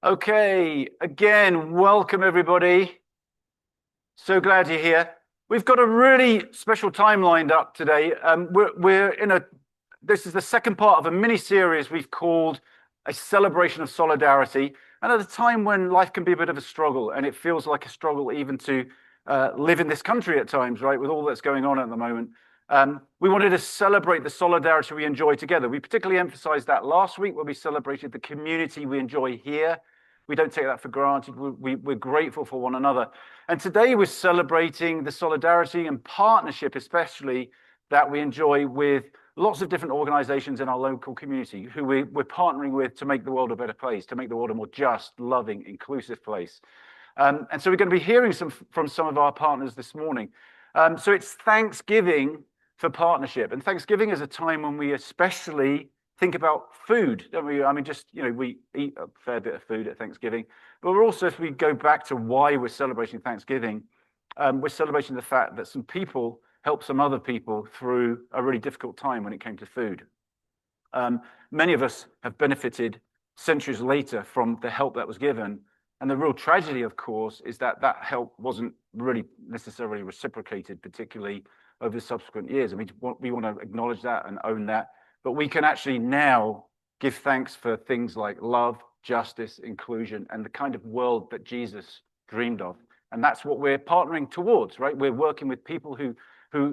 Okay, again, welcome everybody. So glad you're here. We've got a really special time lined up today. This is the second part of a mini series we've called A Celebration of Solidarity. And at a time when life can be a bit of a struggle, and it feels like a struggle even to live in this country at times, right, with all that's going on at the moment. We wanted to celebrate the solidarity we enjoy together. We particularly emphasized that last week when we celebrated the community we enjoy here. We don't take that for granted. We're grateful for one another. And today we're celebrating the solidarity and partnership, especially that we enjoy with lots of different organizations in our local community who we're partnering with to make the world a better place, to make the world a more just, loving, inclusive place. And so we're going to be hearing from some of our partners this morning. So it's Thanksgiving for partnership. And Thanksgiving is a time when we especially think about food, don't we? I mean, we eat a fair bit of food at Thanksgiving, but we're also, if we go back to why we're celebrating Thanksgiving, we're celebrating the fact that some people helped some other people through a really difficult time when it came to food. Many of us have benefited centuries later from the help that was given. And the real tragedy, of course, is that that help wasn't really necessarily reciprocated, particularly over the subsequent years. I mean, we want to acknowledge that and own that. But we can actually now give thanks for things like love, justice, inclusion, and the kind of world that Jesus dreamed of. And that's what we're partnering towards, right? We're working with people who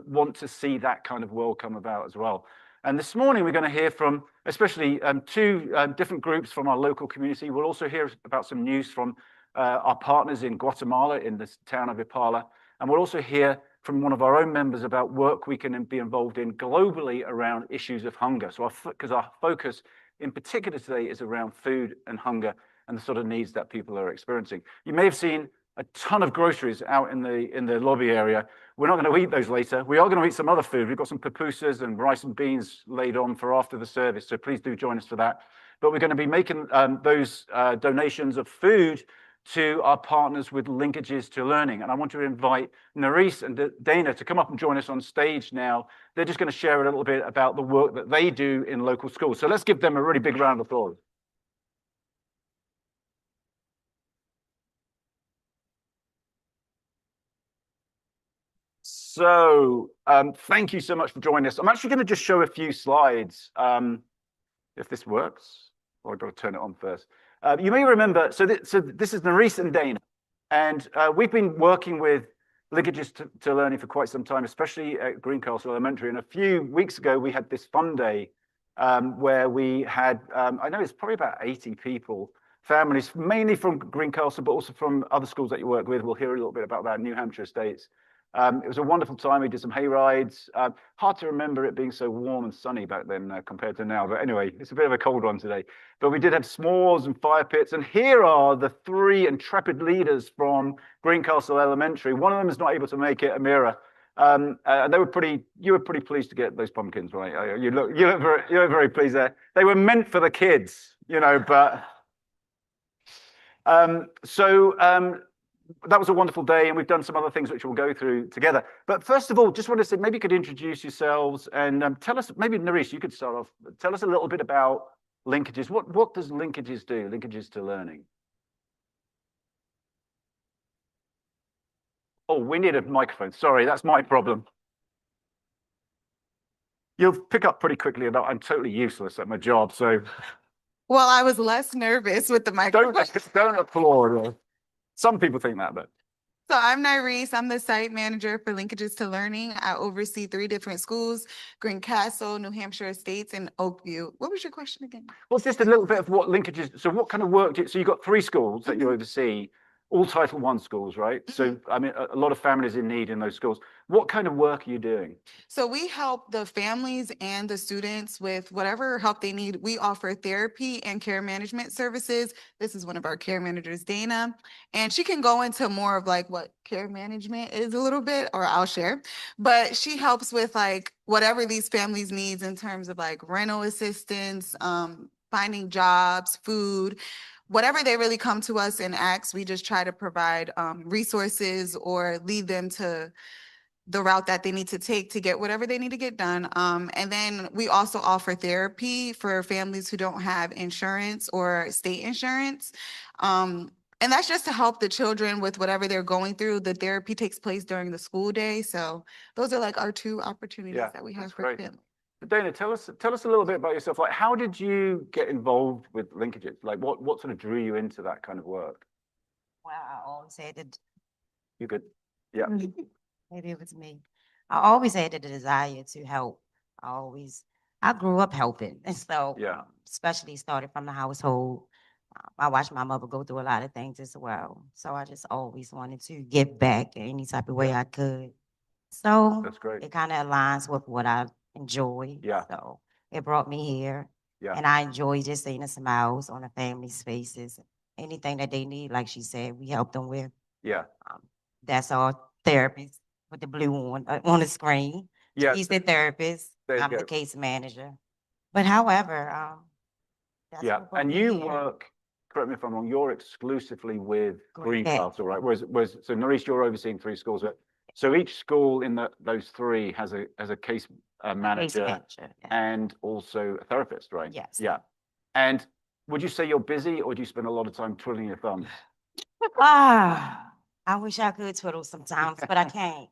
want to see that kind of world come about as well. And this morning, we're going to hear from especially two different groups from our local community. We'll also hear about some news from our partners in Guatemala, in the town of Ipala. And we'll also hear from one of our own members about work we can be involved in globally around issues of hunger. So because our focus in particular today is around food and hunger and the sort of needs that people are experiencing. You may have seen a ton of groceries out in the lobby area. We're not going to eat those later. We are going to eat some other food. We've got some pupusas and rice and beans laid on for after the service, so please do join us for that. But we're going to be making those donations of food to our partners with linkages to learning. And I want to invite Nerys and Dana to come up and join us on stage now. They're just going to share a little bit about the work that they do in local schools. So let's give them a really big round of applause. So thank you so much for joining us. I'm actually going to just show a few slides, if this works. Or I've got to turn it on first. You may remember, so this is Nerys and Dana, and we've been working with linkages to learning for quite some time, especially at Greencastle Elementary. And a few weeks ago, we had this fun day where we had, I know it's probably about 80 people, families, mainly from Greencastle, but also from other schools that you work with. We'll hear a little bit about that in New Hampshire Estates. It was a wonderful time. We did some hay rides. Hard to remember it being so warm and sunny back then compared to now. But anyway, it's a bit of a cold one today. But we did have s'mores and fire pits. And here are the three intrepid leaders from Greencastle Elementary. One of them is not able to make it, Amira. You were pretty pleased to get those pumpkins, right? You look very pleased there. They were meant for the kids, but that was a wonderful day, and we've done some other things which we'll go through together. But first of all, just want to say, maybe you could introduce yourselves and tell us, maybe Nerys, you could start off. Tell us a little bit about linkages. What does linkages do, linkages to learning? Oh, we need a microphone. Sorry, that's my problem. You'll pick up pretty quickly that I'm totally useless at my job, so. Well, I was less nervous with the microphone. Don't applaud. Some people think that, but. So I'm Nerys. I'm the site manager for Linkages to Learning. I oversee 3 different schools: Greencastle, New Hampshire Estates, and Oakview. What was your question again? Well, it's just a little bit of what linkages. So what kind of work so you've got 3 schools that you oversee, all Title I schools, right? So, I mean, a lot of families in need in those schools. What kind of work are you doing? So we help the families and the students with whatever help they need. We offer therapy and care management services. This is one of our care managers, Dana, and she can go into more of like what care management is a little bit, or I'll share, but she helps with like whatever these families needs in terms of like rental assistance, finding jobs, food. Whatever they really come to us and ask, we just try to provide resources or lead them to the route that they need to take to get whatever they need to get done. And then we also offer therapy for families who don't have insurance or state insurance. And that's just to help the children with whatever they're going through. The therapy takes place during the school day. So those are like our two opportunities that we have for great. families. Dana, tell us a little bit about yourself. Like, how did you get involved with linkages? Like, what sort of drew you into that kind of work? Well, I always had the You could, yeah, maybe it was me. I always had the desire to help. I grew up helping, and so Yeah. especially started from the household. I watched my mother go through a lot of things as well, so I just always wanted to give back in any type of way I could. So That's great. it kind of aligns with what I enjoy. Yeah. So it brought me here, Yeah. and I enjoy just seeing the smiles on the family's faces. Anything that they need, like she said, we help them with. Yeah. That's our therapist with the blue on the screen. Yeah. She's the therapist. There you I'm go. the case manager. But however, that's Yeah. what brought And me you here. work, correct me if I'm wrong, you're exclusively with Green Greencastle, right? Whereas so Norris, you're overseeing 3 schools. So each school in those 3 has a case manager yeah. and also a therapist, right? Yes. Yeah. And would you say you're busy, or do you spend a lot of time twiddling your thumbs? I wish I could twiddle sometimes, but I can't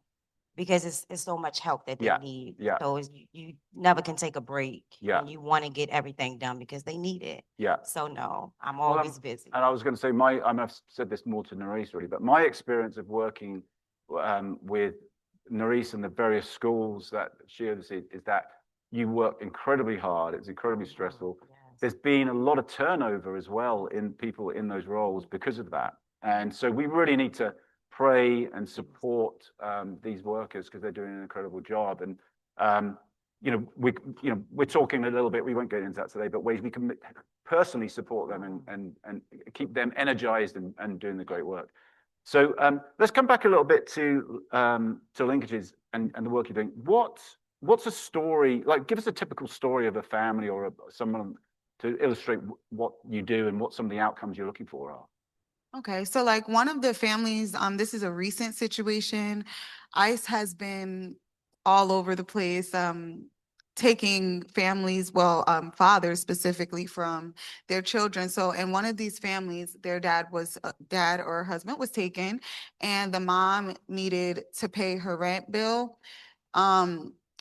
because it's so much help that they Yeah, need. yeah. So you never can take a break. Yeah. And you want to get everything done because they need it. Yeah. So no, I'm Well, always busy. And I was going to say I've said this more to Norris really, but my experience of working with Norris and the various schools that she oversees is that you work incredibly hard. It's incredibly stressful. Yes. There's been a lot of turnover as well in people in those roles because of that. And so we really need to pray and support these workers because they're doing an incredible job. And we're talking a little bit. We won't get into that today, but ways we can personally support them and keep them energized and doing the great work. So let's come back a little bit to linkages and the work you're doing. What's a story like? Give us a typical story of a family or someone to illustrate what you do and what some of the outcomes you're looking for are. Okay, so like one of the families, this is a recent situation. ICE has been all over the place, taking families, fathers specifically from their children. So in one of these families, their dad or husband was taken, and the mom needed to pay her rent bill.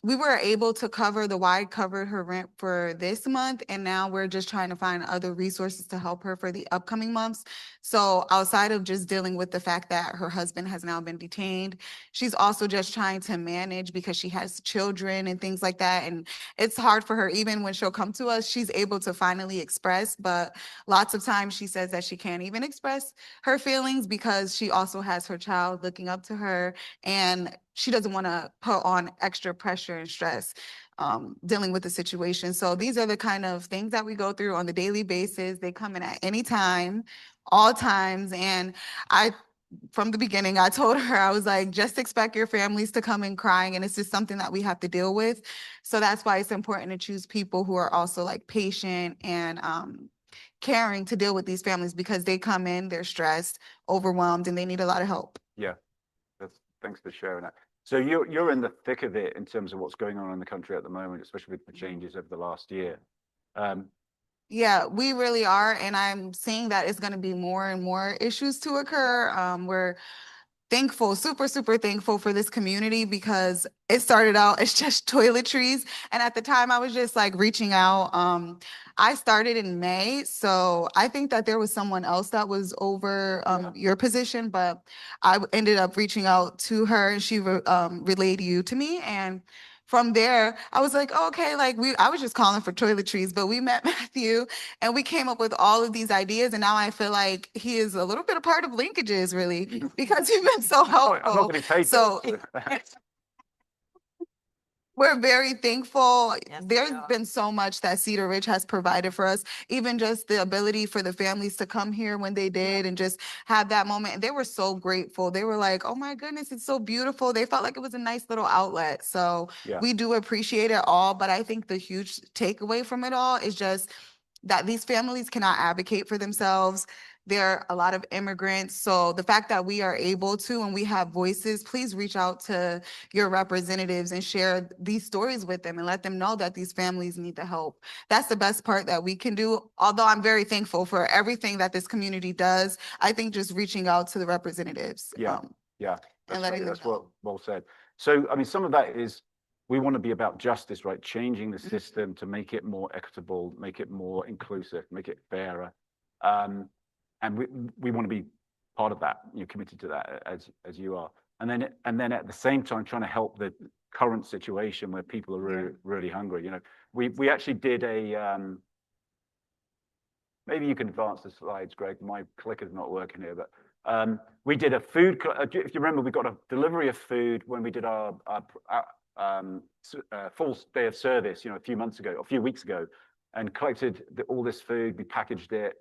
We were able to covered her rent for this month, and now we're just trying to find other resources to help her for the upcoming months. So outside of just dealing with the fact that her husband has now been detained, she's also just trying to manage because she has children and things like that. And it's hard for her, even when she'll come to us, she's able to finally express, but lots of times she says that she can't even express her feelings because she also has her child looking up to her, and she doesn't want to put on extra pressure and stress dealing with the situation. So these are the kind of things that we go through on the daily basis. They come in at any time, all times. And from the beginning, I told her, I was like, just expect your families to come in crying. And it's just something that we have to deal with. So that's why it's important to choose people who are also like patient and caring to deal with these families, because they come in, they're stressed, overwhelmed, and they need a lot of help. Yeah, thanks for sharing that. So you're in the thick of it in terms of what's going on in the country at the moment, especially with the changes over the last year. Yeah, we really are. And I'm seeing that it's going to be more and more issues to occur. We're thankful, super, super thankful for this community because it started out as just toiletries. And at the time I was just like reaching out. I started in May. So I think that there was someone else that was over your position, but I ended up reaching out to her, and she relayed you to me. And from there, I was like, oh, okay, I was just calling for toiletries, but we met Matthew and we came up with all of these ideas. And now I feel like he is a little bit a part of linkages, really, because he's been so helpful. I'm not getting paid. So we're very thankful. Yes, There's been so much that Cedar Ridge has provided for us, even just the ability for the families to come here when they did and just have that moment. And they were so grateful. They were like, oh my goodness, it's so beautiful. They felt like it was a nice little outlet. So we do appreciate it all. But I think the huge takeaway from it all is just that these families cannot advocate for themselves. There are a lot of immigrants. So the fact that we are able to and we have voices, please reach out to your representatives and share these stories with them and let them know that these families need the help. That's the best part that we can do. Although I'm very thankful for everything that this community does, I think just reaching out to the representatives. Yeah, and letting them that's know. well said. So, I mean, some of that is we want to be about justice, right? Changing the system to make it more equitable, make it more inclusive, make it fairer. And we want to be part of that, you know, committed to that as you are. And then at the same time trying to help the current situation where people are really hungry. You know, we actually did a maybe you can advance the slides, Greg. My clicker's not working here, but we did a food. If you remember, we got a delivery of food when we did our full day of service, you know, a few weeks ago, and collected all this food. We packaged it.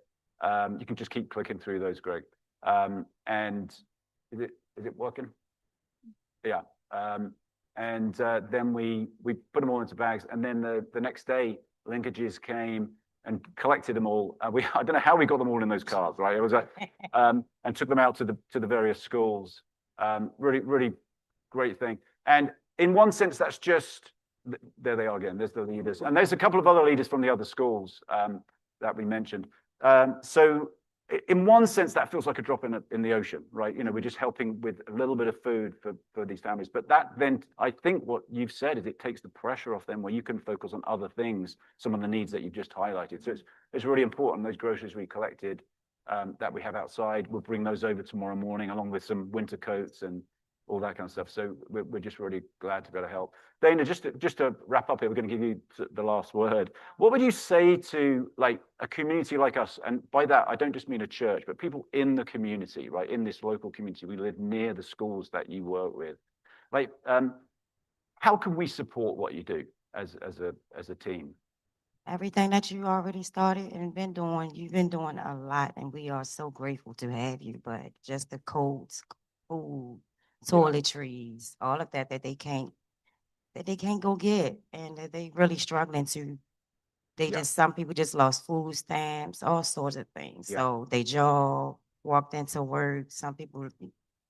You can just keep clicking through those, Greg. And is it working? Yeah. And then we put them all into bags, and then the next day, linkages came and collected them all. I don't know how we got them all in those cars, right? It was and took them out to the various schools. Really great thing. And in one sense, that's just there they are again. There's the leaders, and there's a couple of other leaders from the other schools that we mentioned. So in one sense, that feels like a drop in the ocean, right? You know, we're just helping with a little bit of food for these families. But that then, I think what you've said is it takes the pressure off them where you can focus on other things, some of the needs that you've just highlighted. So it's really important. Those groceries we collected that we have outside, we'll bring those over tomorrow morning along with some winter coats and all that kind of stuff. So we're just really glad to be able to help. Dana, just to wrap up here, we're going to give you the last word. What would you say to like a community like us? And by that, I don't just mean a church, but people in the community, right? In this local community, we live near the schools that you work with. Like, how can we support what you do as a team? Everything that you already started and been doing, you've been doing a lot, and we are so grateful to have you. But just the codes, food, toiletries, all of that they can't go get, and that they really struggling to. Some people just lost food stamps, all sorts of things. So they job, walked into work. Some people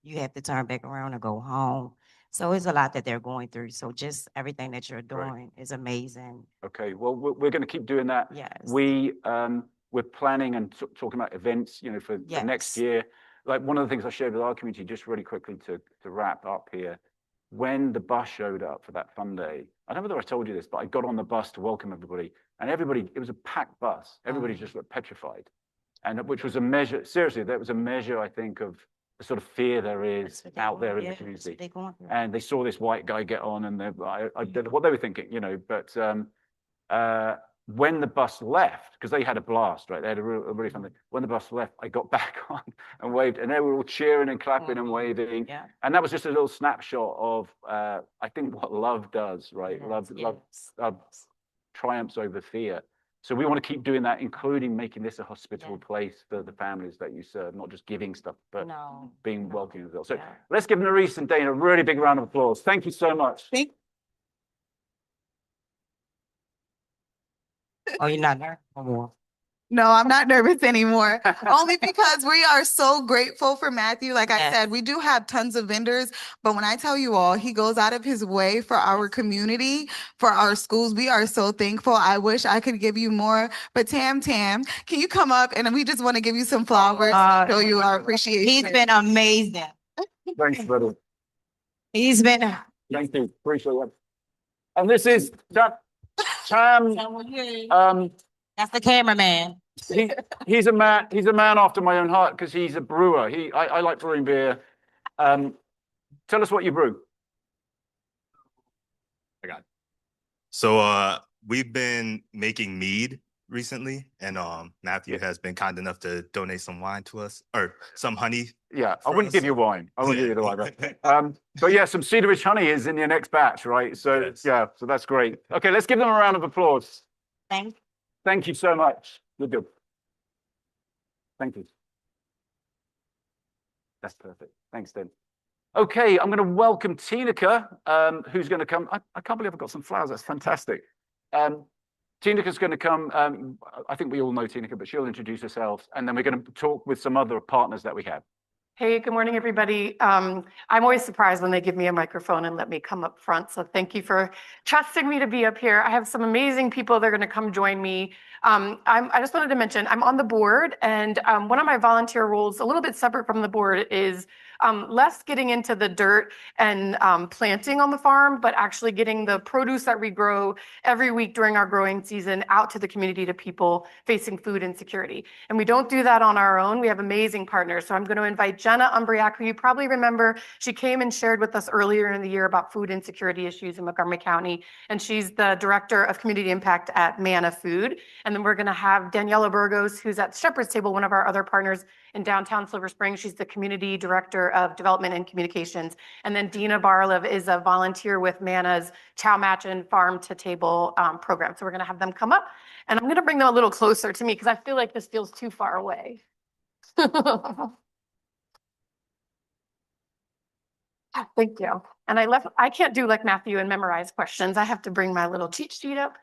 you have to turn back around and go home. So it's a lot that they're going through. So just everything that you're doing is amazing. Okay, well, we're going to keep doing that. Yes. We're planning and talking about events, you know, for next year. Like one of the things I shared with our community, just really quickly to wrap up here, when the bus showed up for that fun day, I don't know whether I told you this, but I got on the bus to welcome everybody, and it was a packed bus. Everybody just looked petrified, and which was a measure. Seriously, that was a measure, I think, of the sort of fear there is out there in the community. And they saw this white guy get on, and I don't know what they were thinking, you know. But when the bus left, because they had a blast, right? They had a really fun thing. When the bus left, I got back on and waved, and they were all cheering and clapping and waving. Yeah. And that was just a little snapshot of, I think, what love does, right? Love triumphs over fear. So we want to keep doing that, including making this a hospitable place for the families that you serve, not just giving stuff, but being welcoming as well. So let's give Nerys and Dana a really big round of applause. Thank you so much. Oh, you're not there? Oh, no, I'm not nervous anymore. Only because we are so grateful for Matthew. Like I said, we do have tons of vendors, but when I tell you all, he goes out of his way for our community, for our schools. We are so thankful. I wish I could give you more, but Tam, can you come up and we just want to give you some flowers, show you our appreciation. He's been amazing. Thanks, brother. He's been. Thank you. Appreciate it. And this is Tam. That's the cameraman. He's a man. He's a man after my own heart because he's a brewer. I like brewing beer. Tell us what you brew. I got it. So we've been making mead recently, and Matthew has been kind enough to donate some wine to us, or some honey. Yeah, I wouldn't give you wine. I wouldn't give you the wine. But yeah, some cedar rich honey is in your next batch, right? So so that's great. Okay, let's give them a round of applause. Thank you so much. You're good. Thank you. That's perfect. Thanks, Dan. Okay, I'm going to welcome Tinica, who's going to come. I can't believe I've got some flowers. That's fantastic. Tinika's going to come. I think we all know Tinika, but she'll introduce herself, and then we're going to talk with some other partners that we have. Hey, good morning, everybody. I'm always surprised when they give me a microphone and let me come up front. So thank you for trusting me to be up here. I have some amazing people that are going to come join me. I just wanted to mention I'm on the board, and one of my volunteer roles, a little bit separate from the board, is less getting into the dirt and planting on the farm, but actually getting the produce that we grow every week during our growing season out to the community, to people facing food insecurity. And we don't do that on our own. We have amazing partners. So I'm going to invite Jenna Umbriak, who you probably remember. She came and shared with us earlier in the year about food insecurity issues in Montgomery County. And she's the director of community impact at Manna Food. And then we're going to have Daniela Burgos, who's at Shepherd's Table, one of our other partners in downtown Silver Spring. She's the community director of development and communications. And then Dina Barlev is a volunteer with Manna's Chow Match and Farm to Table program. So we're going to have them come up, and I'm going to bring them a little closer to me because I feel like this feels too far away. Thank you. And I can't do like Matthew and memorize questions. I have to bring my little cheat sheet up.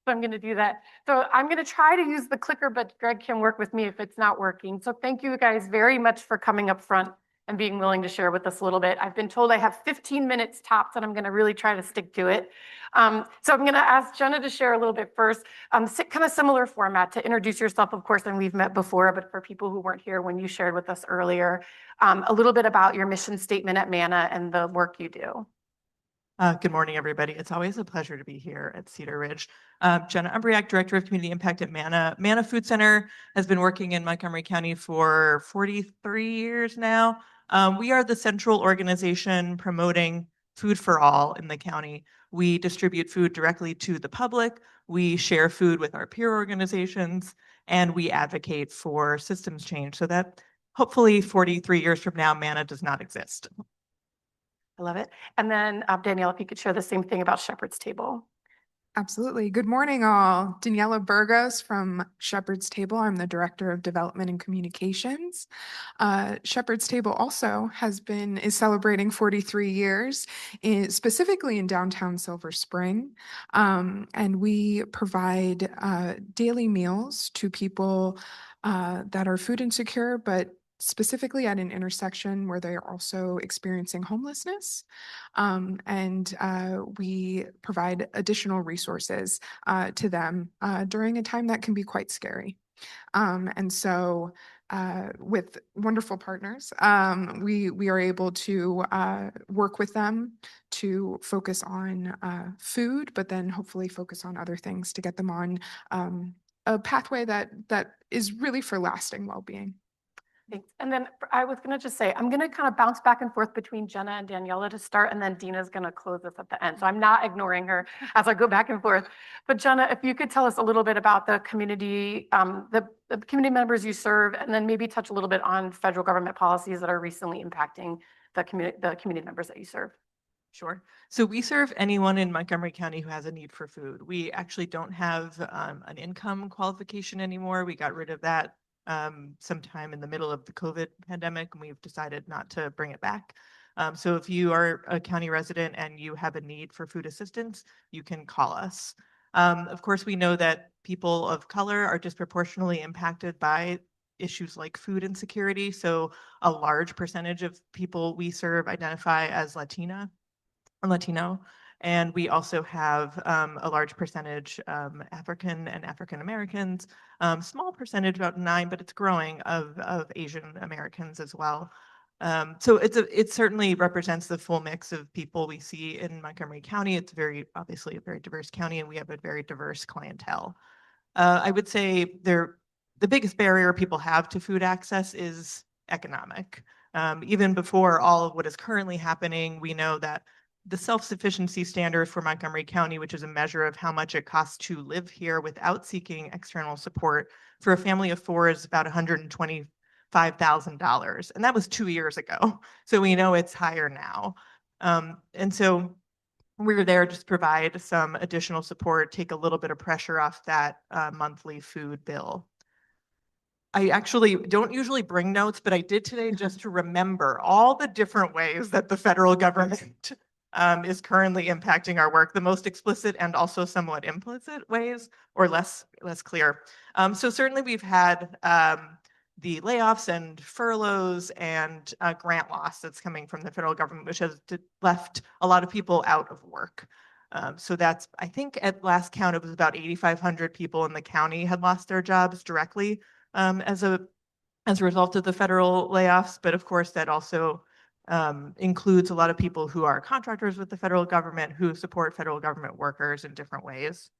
So I'm going to do that. So I'm going to try to use the clicker, but Greg can work with me if it's not working. So thank you guys very much for coming up front and being willing to share with us a little bit. I've been told I have 15 minutes tops, and I'm going to really try to stick to it. So I'm going to ask Jenna to share a little bit first, kind of similar format to introduce yourself, of course, and we've met before, but for people who weren't here when you shared with us earlier, a little bit about your mission statement at Manna and the work you do. Good morning, everybody. It's always a pleasure to be here at Cedar Ridge. Jenna Umbriak, Director of Community Impact at Manna. Manna Food Center has been working in Montgomery County for 43 years now. We are the central organization promoting food for all in the county. We distribute food directly to the public. We share food with our peer organizations, and we advocate for systems change so that hopefully 43 years from now, Manna does not exist. I love it. And then Danielle, if you could share the same thing about Shepherd's Table. Absolutely. Good morning, all. Daniela Burgos from Shepherd's Table. I'm the Director of Development and Communications. Shepherd's Table also is celebrating 43 years, specifically in downtown Silver Spring. And we provide daily meals to people that are food insecure, but specifically at an intersection where they are also experiencing homelessness. And we provide additional resources to them during a time that can be quite scary. And so with wonderful partners, we are able to work with them to focus on food, but then hopefully focus on other things to get them on a pathway that is really for lasting well-being. Thanks. And then I was going to just say, I'm going to kind of bounce back and forth between Jenna and Daniela to start, and then Dina's going to close us at the end. So I'm not ignoring her as I go back and forth. But Jenna, if you could tell us a little bit about the community, the community members you serve, and then maybe touch a little bit on federal government policies that are recently impacting the community members that you serve. Sure. So we serve anyone in Montgomery County who has a need for food. We actually don't have an income qualification anymore. We got rid of that sometime in the middle of the COVID pandemic, and we've decided not to bring it back. So if you are a county resident and you have a need for food assistance, you can call us. Of course, we know that people of color are disproportionately impacted by issues like food insecurity. So a large percentage of people we serve identify as Latino. And we also have a large percentage African and African Americans, small percentage, about 9, but it's growing, of Asian Americans as well. So it certainly represents the full mix of people we see in Montgomery County. It's obviously a very diverse county, and we have a very diverse clientele. I would say the biggest barrier people have to food access is economic. Even before all of what is currently happening, we know that the self-sufficiency standard for Montgomery County, which is a measure of how much it costs to live here without seeking external support, for a family of 4 is about $125,000. And that was 2 years ago. So we know it's higher now. And so we're there to provide some additional support, take a little bit of pressure off that monthly food bill. I actually don't usually bring notes, but I did today just to remember all the different ways that the federal government is currently impacting our work, the most explicit and also somewhat implicit ways, or less clear. So certainly we've had the layoffs and furloughs and grant loss that's coming from the federal government, which has left a lot of people out of work. So that's, I think at last count, it was about 8,500 people in the county had lost their jobs directly as a result of the federal layoffs. But of course, that also includes a lot of people who are contractors with the federal government who support federal government workers in different ways.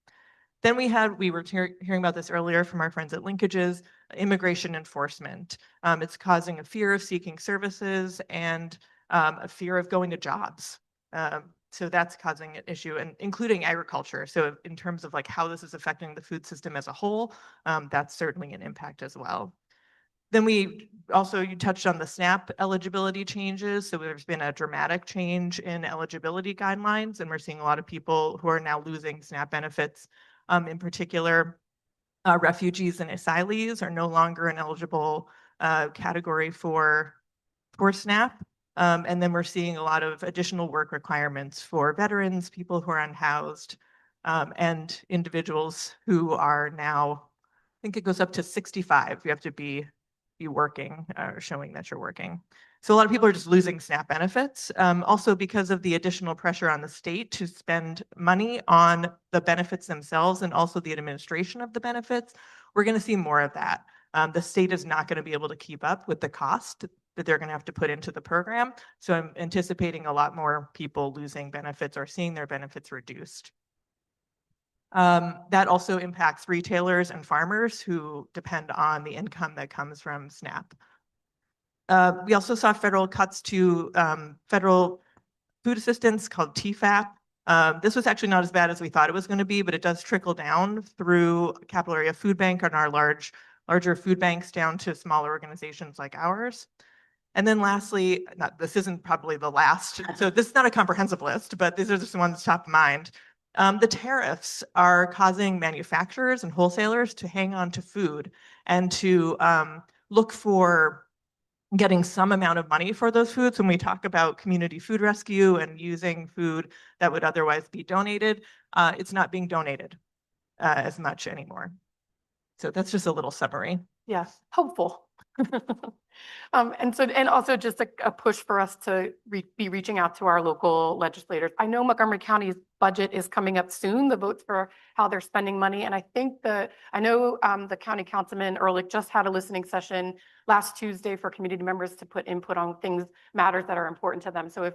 Then we were hearing about this earlier from our friends at Linkages, immigration enforcement. It's causing a fear of seeking services and a fear of going to jobs. So that's causing an issue, and including agriculture. So in terms of like how this is affecting the food system as a whole, that's certainly an impact as well. Then you touched on the SNAP eligibility changes. So there's been a dramatic change in eligibility guidelines, and we're seeing a lot of people who are now losing SNAP benefits. In particular, refugees and asylees are no longer an eligible category for SNAP. And then we're seeing a lot of additional work requirements for veterans, people who are unhoused, and individuals who are now, I think it goes up to 65. You have to be working or showing that you're working. So a lot of people are just losing SNAP benefits. Also because of the additional pressure on the state to spend money on the benefits themselves and also the administration of the benefits, we're going to see more of that. The state is not going to be able to keep up with the cost that they're going to have to put into the program. So I'm anticipating a lot more people losing benefits or seeing their benefits reduced. That also impacts retailers and farmers who depend on the income that comes from SNAP. We also saw federal cuts to federal food assistance called TFAP. This was actually not as bad as we thought it was going to be, but it does trickle down through Capital Area Food Bank and our larger food banks down to smaller organizations like ours. And then lastly, this isn't probably the last, so this is not a comprehensive list, but these are just the ones top of mind. The tariffs are causing manufacturers and wholesalers to hang on to food and to look for getting some amount of money for those foods. When we talk about community food rescue and using food that would otherwise be donated, it's not being donated as much anymore. So that's just a little summary. Yes, hopeful. And also just a push for us to be reaching out to our local legislators. I know Montgomery County's budget is coming up soon, the votes for how they're spending money. And I know the county councilman Ehrlich just had a listening session last Tuesday for community members to put input on matters that are important to them. So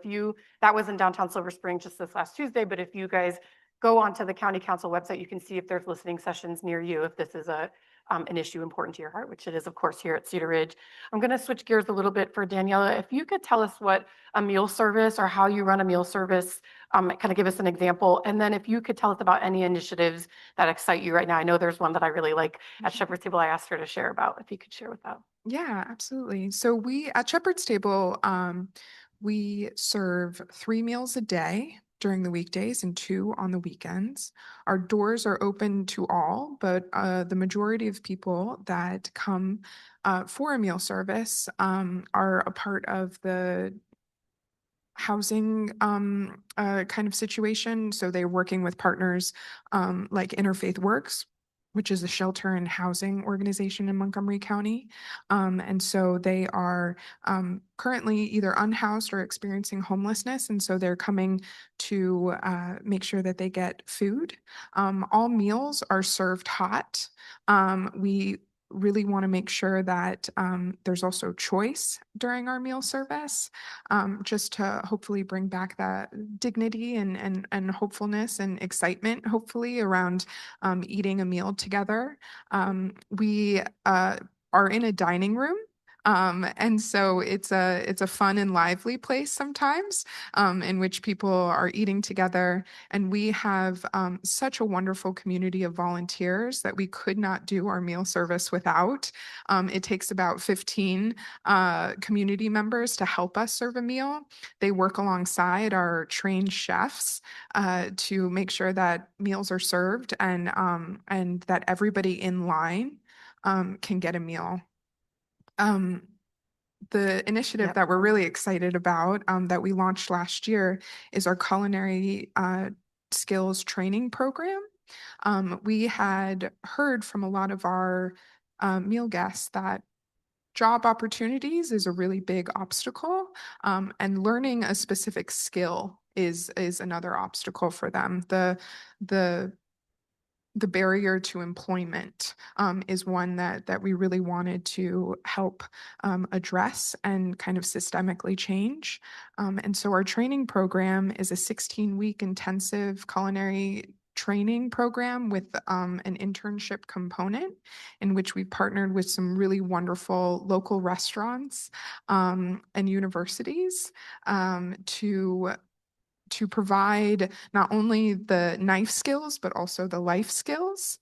that was in downtown Silver Spring just this last Tuesday, but if you guys go onto the county council website, you can see if there's listening sessions near you, if this is an issue important to your heart, which it is, of course, here at Cedar Ridge. I'm going to switch gears a little bit for Daniela. If you could tell us what a meal service or how you run a meal service, kind of give us an example. And then if you could tell us about any initiatives that excite you right now. I know there's one that I really like at Shepherd's Table I asked her to share about, if you could share with that. Yeah, absolutely. So we at Shepherd's Table, we serve 3 meals a day during the weekdays and 2 on the weekends. Our doors are open to all, but the majority of people that come for a meal service are a part of the housing kind of situation. So they're working with partners like Interfaith Works, which is a shelter and housing organization in Montgomery County. And so they are currently either unhoused or experiencing homelessness. And so they're coming to make sure that they get food. All meals are served hot. We really want to make sure that there's also choice during our meal service, just to hopefully bring back that dignity and hopefulness and excitement, hopefully, around eating a meal together. We are in a dining room. And so it's a fun and lively place sometimes, in which people are eating together. And we have such a wonderful community of volunteers that we could not do our meal service without. It takes about 15 community members to help us serve a meal. They work alongside our trained chefs to make sure that meals are served and that everybody in line can get a meal. the initiative Yep. that we're really excited about, that we launched last year, is our culinary skills training program. We had heard from a lot of our meal guests that job opportunities is a really big obstacle, and learning a specific skill is another obstacle for them. The barrier to employment is one that we really wanted to help address and kind of systemically change. And so our training program is a 16-week intensive culinary training program with an internship component, in which we partnered with some really wonderful local restaurants and universities to provide not only the knife skills, but also the life skills.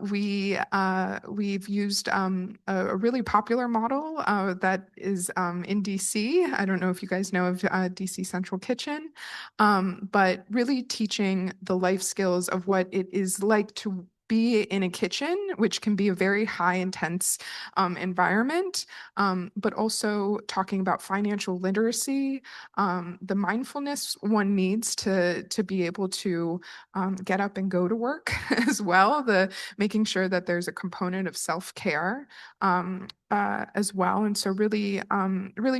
We've used a really popular model that is in DC. I don't know if you guys know of DC Central Kitchen, but really teaching the life skills of what it is like to be in a kitchen, which can be a very high intense environment, but also talking about financial literacy, the mindfulness one needs to be able to get up and go to work as well. The making sure that there's a component of self-care as well. And so really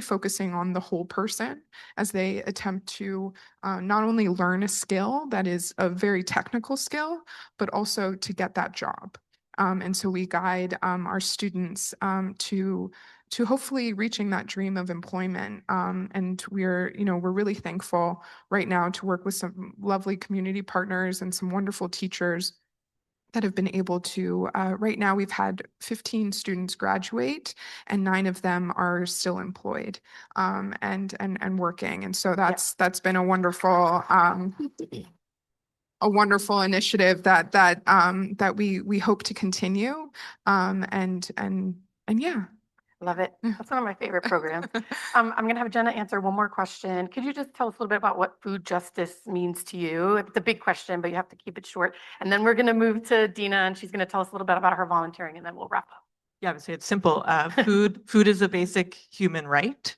focusing on the whole person as they attempt to not only learn a skill that is a very technical skill, but also to get that job. And so we guide our students to hopefully reaching that dream of employment. And we're really thankful right now to work with some lovely community partners and some wonderful teachers that have been able to, right now we've had 15 students graduate and 9 of them are still employed and working. And so that's been a wonderful initiative that we hope to continue. And yeah. Love it. That's one of my favorite programs. I'm going to have Jenna answer one more question. Could you just tell us a little bit about what food justice means to you? It's a big question, but you have to keep it short. And then we're going to move to Dina, and she's going to tell us a little bit about her volunteering, and then we'll wrap up. Yeah, I would say it's simple. Food is a basic human right.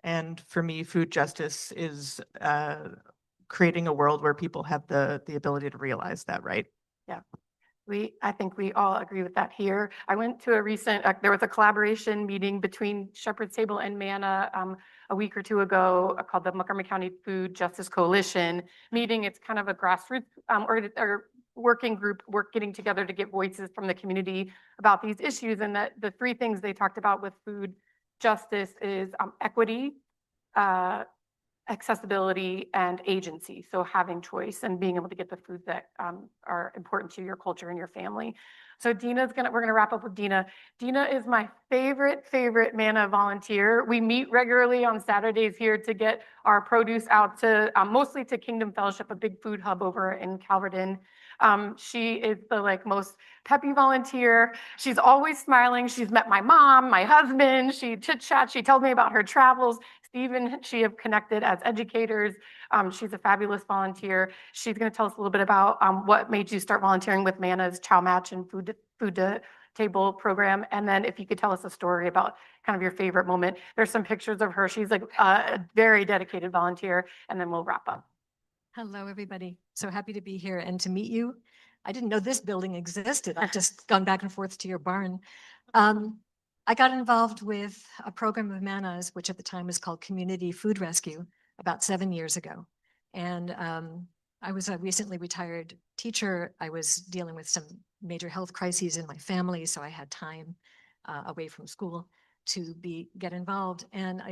And for me, food justice is creating a world where people have the ability to realize that right. Yeah. I think we all agree with that here. I went to a recent, there was a collaboration meeting between Shepherd's Table and Manna a week or two ago called the Montgomery County Food Justice Coalition meeting. It's kind of a grassroots or working group getting together to get voices from the community about these issues. And the 3 things they talked about with food justice is equity, accessibility, and agency. So having choice and being able to get the foods that are important to your culture and your family. So we're gonna wrap up with Dina. Dina is my favorite Manna volunteer. We meet regularly on Saturdays here to get our produce out to mostly to Kingdom Fellowship, a big food hub over in Calverton. She is the most peppy volunteer. She's always smiling. She's met my mom, my husband. She chit chat. She told me about her travels. Stephen, she have connected as educators. She's a fabulous volunteer. She's going to tell us a little bit about what made you start volunteering with Manna's Chow Match and food to table program. And then if you could tell us a story about kind of your favorite moment. There's some pictures of her. She's a very dedicated volunteer. And then we'll wrap up. Hello, everybody. So happy to be here and to meet you. I didn't know this building existed. I've just gone back and forth to your barn. I got involved with a program of Manna's, which at the time was called Community Food Rescue, about 7 years ago. And I was a recently retired teacher. I was dealing with some major health crises in my family, so I had time away from school to get involved. And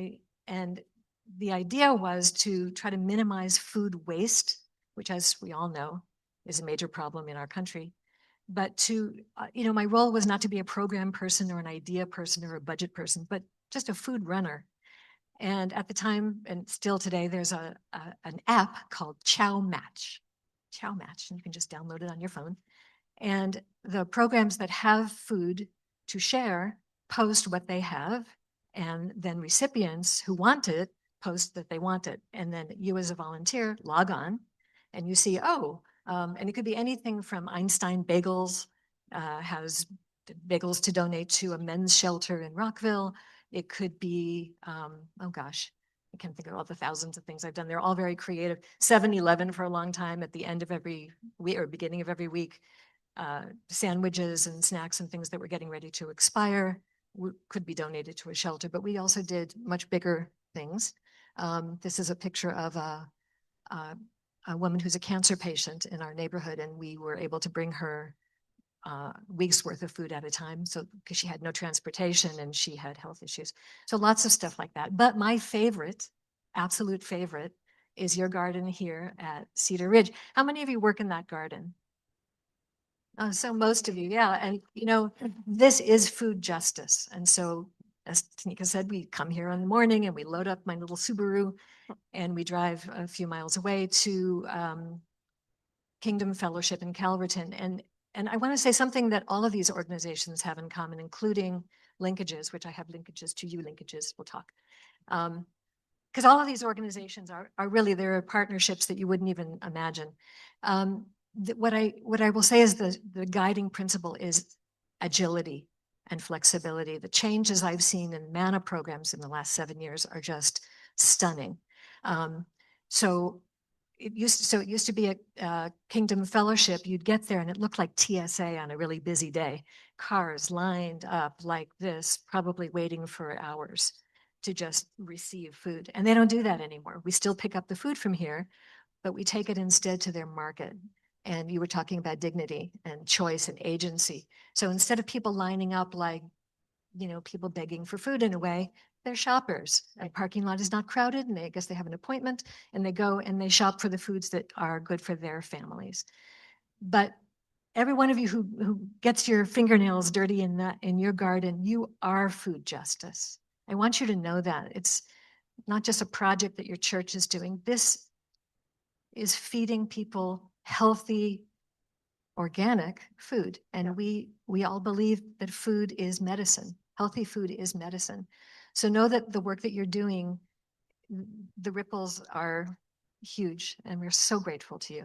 the idea was to try to minimize food waste, which, as we all know, is a major problem in our country. But my role was not to be a program person or an idea person or a budget person, but just a food runner. And at the time, and still today, there's an app called Chow Match, and you can just download it on your phone. And the programs that have food to share post what they have, and then recipients who want it post that they want it. And then you as a volunteer log on and you see, and it could be anything from Einstein Bagels, has bagels to donate to a men's shelter in Rockville. It could be, oh gosh, I can't think of all the thousands of things I've done. They're all very creative. 7-Eleven for a long time at the end of every week or beginning of every week, sandwiches and snacks and things that were getting ready to expire could be donated to a shelter, but we also did much bigger things. This is a picture of a woman who's a cancer patient in our neighborhood, and we were able to bring her weeks worth of food at a time. So because she had no transportation and she had health issues. So lots of stuff like that. But my favorite, absolute favorite, is your garden here at Cedar Ridge. How many of you work in that garden? Oh, so most of you, yeah. And you know, this is food justice. And so as Tanika said, we come here in the morning and we load up my little Subaru and we drive a few miles away to Kingdom Fellowship in Calverton. And I want to say something that all of these organizations have in common, including linkages, which I have linkages to you, linkages, we'll talk. Because all of these organizations are really, there are partnerships that you wouldn't even imagine. What I will say is the guiding principle is agility and flexibility. The changes I've seen in Manna programs in the last 7 years are just stunning. So it used to be a Kingdom Fellowship. You'd get there and it looked like TSA on a really busy day. Cars lined up like this, probably waiting for hours to just receive food. And they don't do that anymore. We still pick up the food from here, but we take it instead to their market. And you were talking about dignity and choice and agency. So instead of people lining up like, you know, people begging for food in a way, they're shoppers. The parking lot is not crowded and I guess they have an appointment and they go and they shop for the foods that are good for their families. But every one of you who gets your fingernails dirty in your garden, you are food justice. I want you to know that. It's not just a project that your church is doing. This is feeding people healthy, organic food. And we all believe that food is medicine. Healthy food is medicine. So know that the work that you're doing, the ripples are huge, and we're so grateful to you.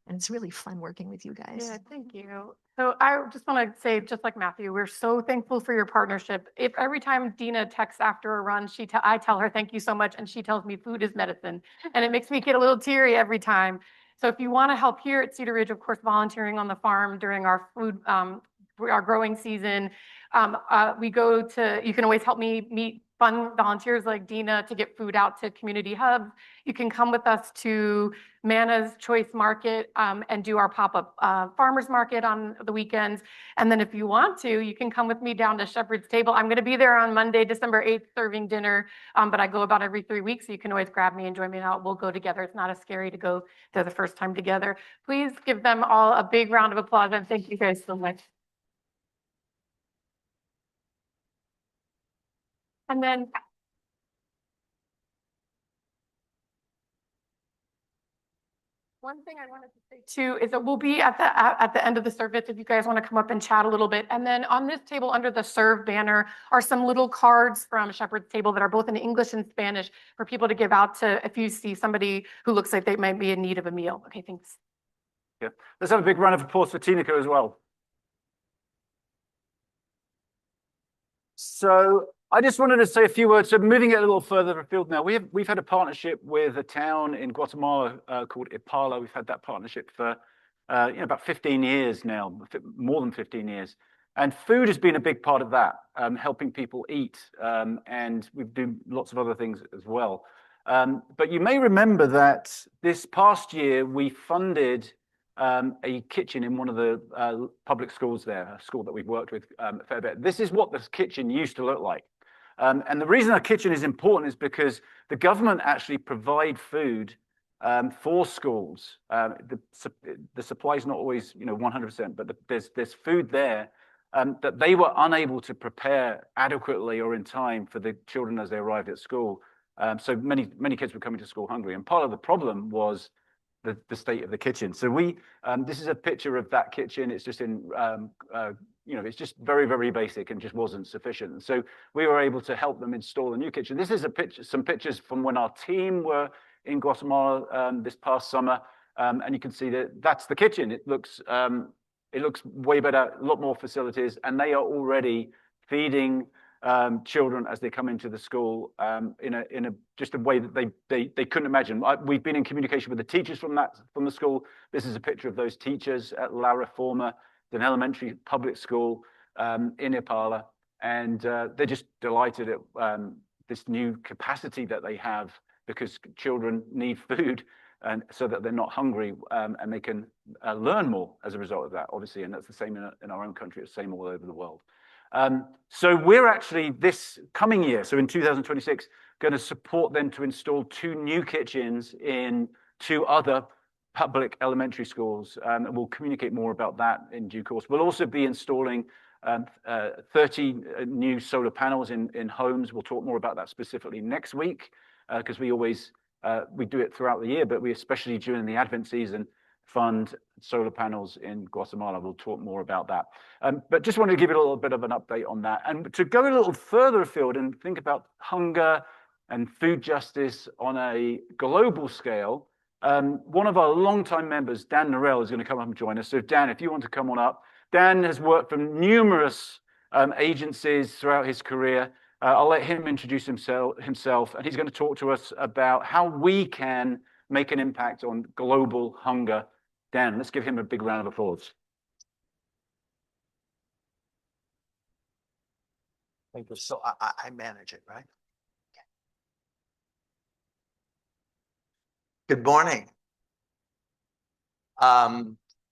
And it's really fun working with you guys. Yeah, thank you. So I just want to say, just like Matthew, we're so thankful for your partnership. If every time Dina texts after a run, I tell her thank you so much, and she tells me food is medicine, and it makes me get a little teary every time. So if you want to help here at Cedar Ridge, of course, volunteering on the farm during our food, our growing season, you can always help me meet fun volunteers like Dina to get food out to community hubs. You can come with us to Manna's Choice Market and do our pop-up farmers market on the weekends. And then if you want to, you can come with me down to Shepherd's Table. I'm going to be there on Monday, December 8th, serving dinner, but I go about every 3 weeks, so you can always grab me and join me out. We'll go together. It's not as scary to go there the first time together. Please give them all a big round of applause, and thank you guys so much. And then one thing I wanted to say too is that we'll be at the end of the service if you guys want to come up and chat a little bit. And then on this table under the serve banner are some little cards from Shepherd's Table that are both in English and Spanish for people to give out to if you see somebody who looks like they might be in need of a meal. Okay, thanks. Yeah, let's have a big round of applause for Tinika as well. So I just wanted to say a few words. So moving it a little further afield now, we've had a partnership with a town in Guatemala called Ipala. We've had that partnership for about 15 years now, more than 15 years. And food has been a big part of that, helping people eat. And we do lots of other things as well. But you may remember that this past year we funded a kitchen in one of the public schools there, a school that we've worked with a fair bit. This is what this kitchen used to look like. And the reason a kitchen is important is because the government actually provide food for schools. The supply is not always 100%, but there's food there that they were unable to prepare adequately or in time for the children as they arrived at school. So many kids were coming to school hungry. And part of the problem was the state of the kitchen. So this is a picture of that kitchen. It's just in, it's just very, very basic and just wasn't sufficient. And so we were able to help them install a new kitchen. This is some pictures from when our team were in Guatemala this past summer. And you can see that that's the kitchen. It looks way better, a lot more facilities, and they are already feeding children as they come into the school in a just a way that they couldn't imagine. We've been in communication with the teachers from the school. This is a picture of those teachers at La Reforma, an elementary public school in Ipala, and they're just delighted at this new capacity that they have, because children need food, and so that they're not hungry, and they can learn more as a result of that, obviously, and that's the same in our own country. It's the same all over the world. So we're actually this coming year, so in 2026, going to support them to install 2 new kitchens in 2 other public elementary schools, and we'll communicate more about that in due course. We'll also be installing 30 new solar panels in homes. We'll talk more about that specifically next week, because we always we do it throughout the year, but we especially during the Advent season fund solar panels in Guatemala. We'll talk more about that. But just wanted to give you a little bit of an update on that. And to go a little further afield and think about hunger and food justice on a global scale, one of our longtime members, Dan Norell, is going to come up and join us. So Dan, if you want to come on up. Dan has worked for numerous agencies throughout his career. I'll let him introduce himself, and he's going to talk to us about how we can make an impact on global hunger. Dan, let's give him a big round of applause. Thank you. So I manage it, right? Good morning.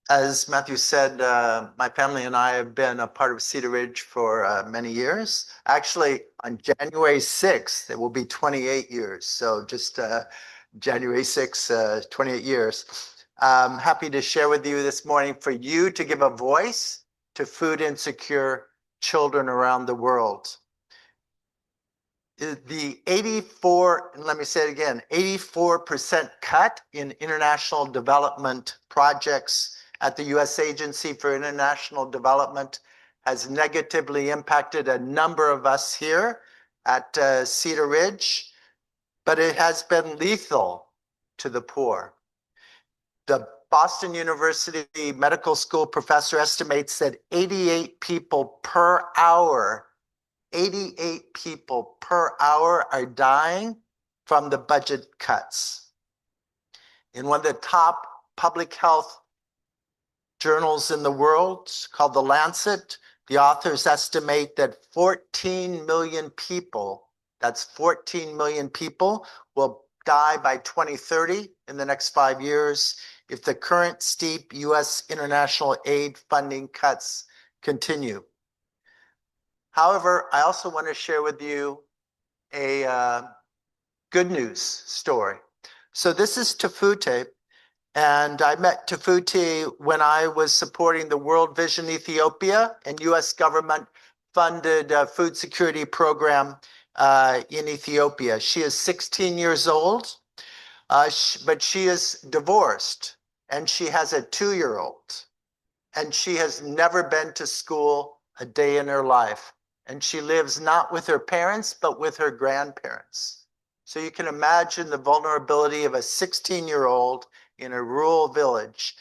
As Matthew said, my family and I have been a part of Cedar Ridge for many years. Actually, on January 6th, it will be 28 years. So just January 6th, 28 years. I'm happy to share with you this morning for you to give a voice to food insecure children around the world. The 84, and let me say it again, 84% cut in international development projects at the U.S. Agency for International Development has negatively impacted a number of us here at Cedar Ridge, but it has been lethal to the poor. The Boston University Medical School professor estimates that 88 people per hour, 88 people per hour are dying from the budget cuts. In one of the top public health journals in the world called The Lancet, the authors estimate that 14 million people, that's 14 million people, will die by 2030 in the next 5 years if the current steep U.S. international aid funding cuts continue. However, I also want to share with you a good news story. So this is Tafute, and I met Tafute when I was supporting the World Vision Ethiopia and U.S. government funded food security program in Ethiopia. She is 16 years old, but she is divorced, and she has a 2-year-old, and she has never been to school a day in her life. And she lives not with her parents, but with her grandparents. So you can imagine the vulnerability of a 16-year-old in a rural village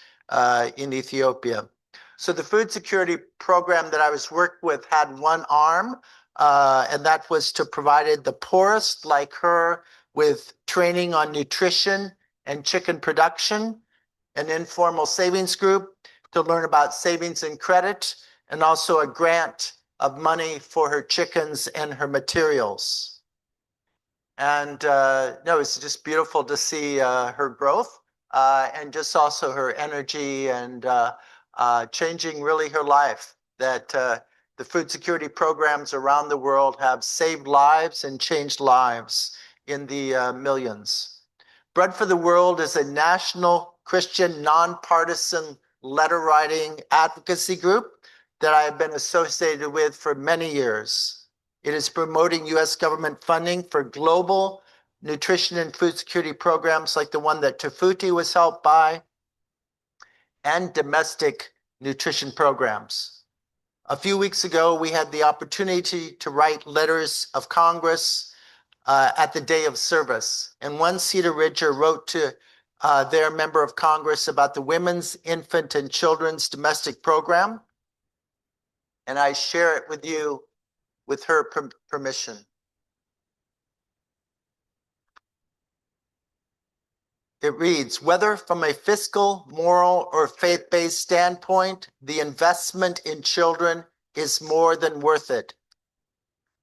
in Ethiopia. So the food security program that I was worked with had one arm, and that was to provide the poorest like her with training on nutrition and chicken production, an informal savings group to learn about savings and credit, and also a grant of money for her chickens and her materials. And no, it's just beautiful to see her growth and just also her energy and changing really her life. That the food security programs around the world have saved lives and changed lives in the millions. Bread for the World is a national Christian nonpartisan letter writing advocacy group that I have been associated with for many years. It is promoting U.S. government funding for global nutrition and food security programs like the one that Tafute was helped by, and domestic nutrition programs. A few weeks ago, we had the opportunity to write letters of Congress at the day of service. And one Cedar Ridger wrote to their member of Congress about the Women's, Infant, and Children's Domestic Program. And I share it with you with her permission. It reads, whether from a fiscal, moral, or faith-based standpoint, the investment in children is more than worth it.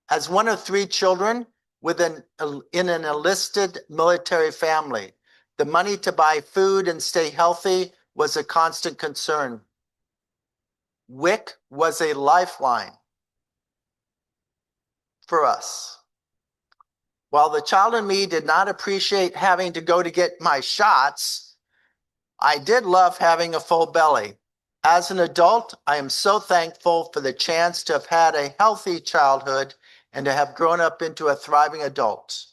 As one of 3 children in an enlisted military family, the money to buy food and stay healthy was a constant concern. WIC was a lifeline for us. While the child in me did not appreciate having to go to get my shots, I did love having a full belly. As an adult, I am so thankful for the chance to have had a healthy childhood and to have grown up into a thriving adult.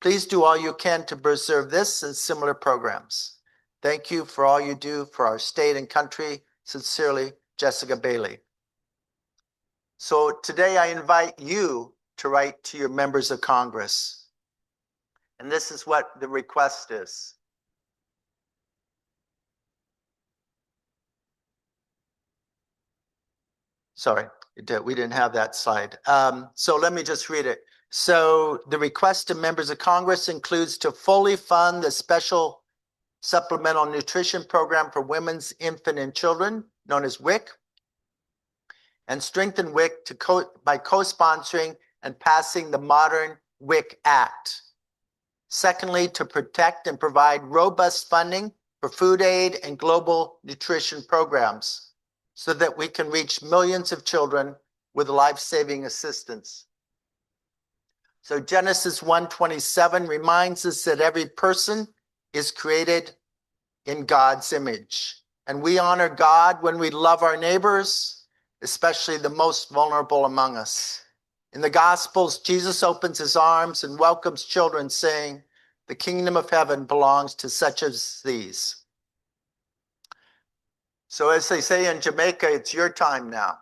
Please do all you can to preserve this and similar programs. Thank you for all you do for our state and country. Sincerely, Jessica Bailey. So today I invite you to write to your members of Congress. And this is what the request is. Sorry, we didn't have that slide. So let me just read it. So the request to members of Congress includes to fully fund the special supplemental nutrition program for women's, infant, and children, known as WIC, and strengthen WIC by co-sponsoring and passing the modern WIC Act. Secondly, to protect and provide robust funding for food aid and global nutrition programs so that we can reach millions of children with life-saving assistance. So Genesis 1:27 reminds us that every person is created in God's image. And we honor God when we love our neighbors, especially the most vulnerable among us. In the Gospels, Jesus opens his arms and welcomes children, saying, "The kingdom of heaven belongs to such as these." So as they say in Jamaica, it's your time now.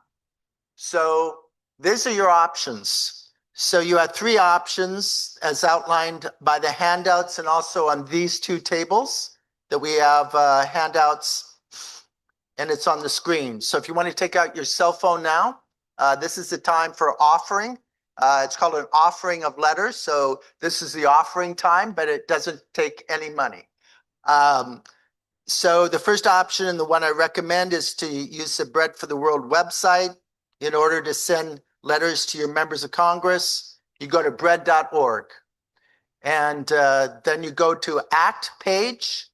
So these are your options. So you have 3 options as outlined by the handouts and also on these 2 tables that we have handouts, and it's on the screen. So if you want to take out your cell phone now, this is the time for offering. It's called an offering of letters. So this is the offering time, but it doesn't take any money. So the first option, and the one I recommend, is to use the Bread for the World website in order to send letters to your members of Congress. You go to bread.org, and then you go to Act page,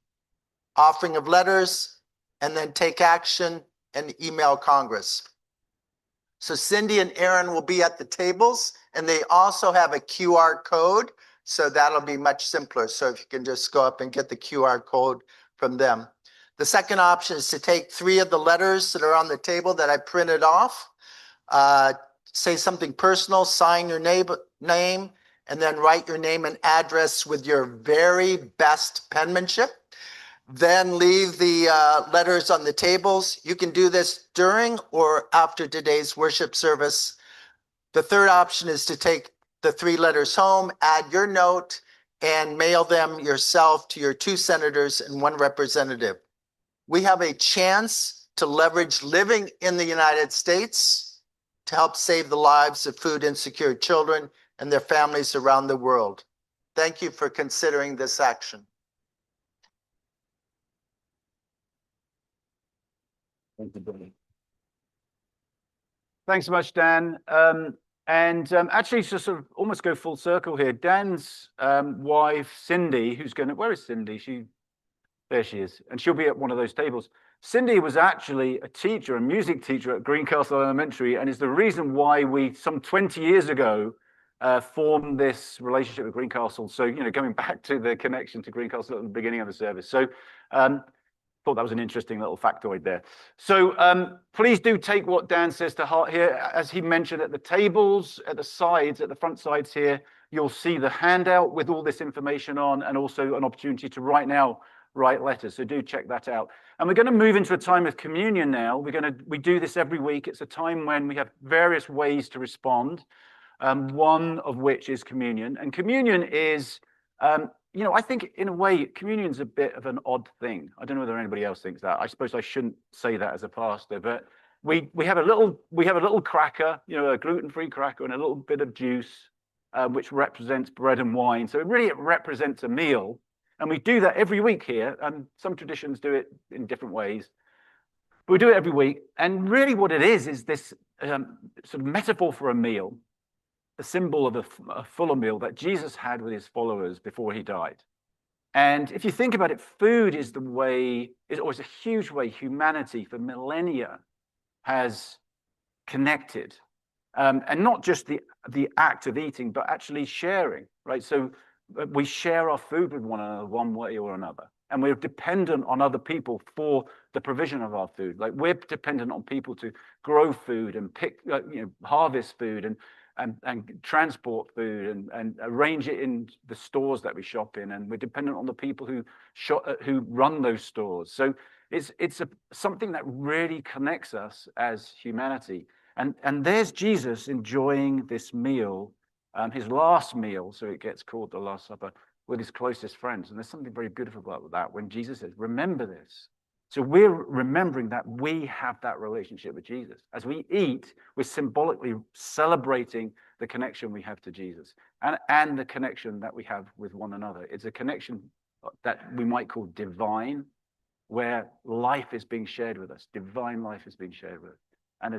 offering of letters, and then take action and email Congress. So Cindy and Aaron will be at the tables, and they also have a QR code, so that'll be much simpler. So if you can just go up and get the QR code from them. The second option is to take 3 of the letters that are on the table that I printed off, say something personal, sign your name, and then write your name and address with your very best penmanship. Then leave the letters on the tables. You can do this during or after today's worship service. The third option is to take the 3 letters home, add your note, and mail them yourself to your 2 senators and 1 representative. We have a chance to leverage living in the United States to help save the lives of food insecure children and their families around the world. Thank you for considering this action. Thanks so much, Dan. Actually, to sort of almost go full circle here, Dan's wife, Cindy, where is Cindy? There she is, and she'll be at one of those tables. Cindy was actually a music teacher at Greencastle Elementary, and is the reason why we, some 20 years ago, formed this relationship with Greencastle. So, going back to the connection to Greencastle at the beginning of the service. So, thought that was an interesting little factoid there. So please do take what Dan says to heart here. As he mentioned, at the tables, at the sides, at the front sides here, you'll see the handout with all this information on, and also an opportunity to write letters. So do check that out. And we're going to move into a time of communion now. We do this every week. It's a time when we have various ways to respond. One of which is communion. And communion is, I think in a way, communion's a bit of an odd thing. I don't know whether anybody else thinks that. I suppose I shouldn't say that as a pastor, but we have a little cracker, you know, a gluten-free cracker and a little bit of juice, which represents bread and wine. So it represents a meal. And we do that every week here. And some traditions do it in different ways. But we do it every week. And really what it is this sort of metaphor for a meal, a symbol of a fuller meal that Jesus had with his followers before he died. And if you think about it, food is always a huge way humanity for millennia has connected. And not just the act of eating, but actually sharing, right? So we share our food with one another one way or another. And we're dependent on other people for the provision of our food. Like we're dependent on people to grow food and pick, harvest food and transport food and arrange it in the stores that we shop in. And we're dependent on the people who run those stores. So it's something that really connects us as humanity. And there's Jesus enjoying this meal, his last meal, so it gets called the Last Supper, with his closest friends. And there's something very beautiful about that when Jesus says, remember this. So we're remembering that we have that relationship with Jesus. As we eat, we're symbolically celebrating the connection we have to Jesus and the connection that we have with one another. It's a connection that we might call divine, where life is being shared with us. Divine life is being shared with us. And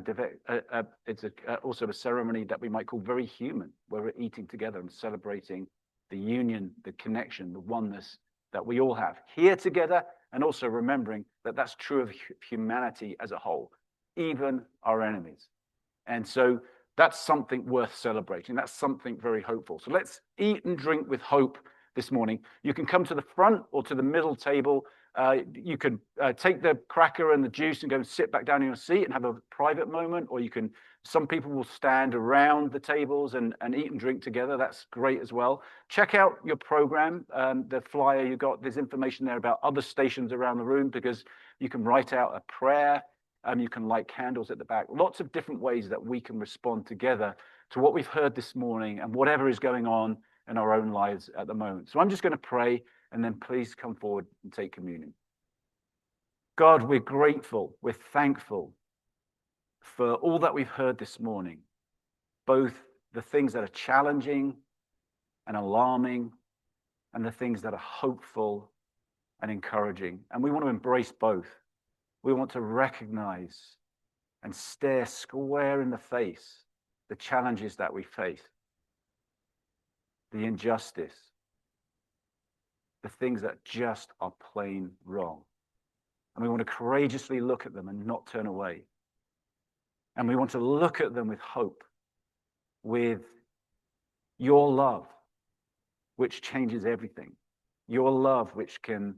it's also a ceremony that we might call very human, where we're eating together and celebrating the union, the connection, the oneness that we all have here together, and also remembering that that's true of humanity as a whole, even our enemies. And so that's something worth celebrating. That's something very hopeful. So let's eat and drink with hope this morning. You can come to the front or to the middle table. You can take the cracker and the juice and go and sit back down in your seat and have a private moment, or some people will stand around the tables and eat and drink together. That's great as well. Check out your program, the flyer you got. There's information there about other stations around the room, because you can write out a prayer. You can light candles at the back. Lots of different ways that we can respond together to what we've heard this morning and whatever is going on in our own lives at the moment. So I'm just going to pray, and then please come forward and take communion. God, we're grateful, we're thankful for all that we've heard this morning, both the things that are challenging and alarming and the things that are hopeful and encouraging. And we want to embrace both. We want to recognize and stare square in the face the challenges that we face, the injustice, the things that just are plain wrong. And we want to courageously look at them and not turn away. And we want to look at them with hope, with your love, which changes everything. Your love, which can